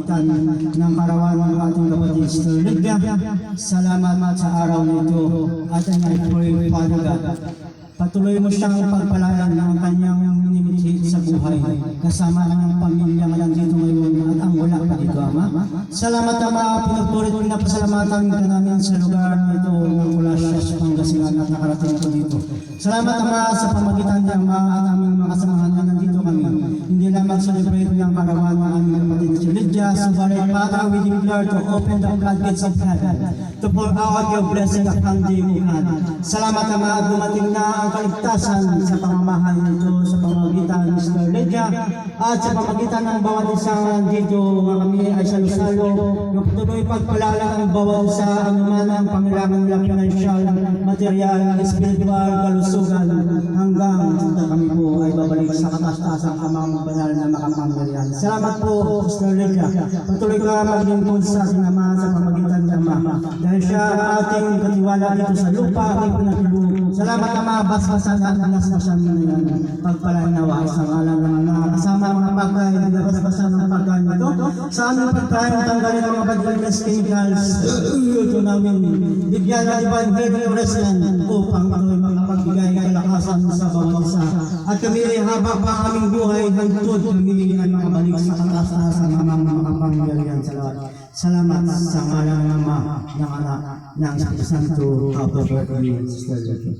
ng karawan ng ating kapatid Sister Lydia. Salamat sa araw nito at I pray, Father God, patuloy mo siyang pagpalain ng kanyang minimithi sa buhay kasama ng pamilya nga nandito ngayon at ang wala pa dito, Ama. Salamat, Ama, pinagpurit mo na pasalamatan ka namin sa lugar nito ng Colacias, Pangasinan at nakarating ko dito. Salamat, Ama, sa pamagitan niya, Ama, at aming mga kasamahan na nandito kami. Hindi lang mag-celebrate ng karawan ng aming kapatid si Lydia, subalit, Father, we declare to open the floodgates of heaven to pour out your blessing upon them, God. Salamat, Ama, at dumating na ang kaligtasan sa pamamahay nito sa pamamagitan ni Sister Lydia at sa pamamagitan ng bawat isang dito nga kami ay salo-salo yung tuloy pagpalala ng bawat isa anuman ang pangailangan nila financial, material, spiritual, kalusugan hanggang sa kami po ay babalik sa kataas-taasang amang banal na makapangyarihan. Salamat po, Sister Lydia. Patuloy ka maglingkod sa ating Ama sa pamamagitan ng Ama dahil siya ang ating katiwala dito sa lupa ating pinatulong. Salamat, Ama, basbasan at nasbasan mo na yan. Pagpalanawa sa ngalan ng mga kasama ang mga pagkain, basbasan ng pagkain ito. Sa aming pagkain, tanggalin ang mga bad chemicals. Ito namin, bigyan na divine heaven restaurant upang ito'y makapagbigay kalakasan sa bawat isa. At kami ay haba pa aming buhay, hantod kami ay makabalik sa kataas-taasan ng mga makapangyarihan sa lahat. Salamat sa ngalan ng Ama, ng Anak, ng Espiritu Santo. Happy birthday, Sister Lydia.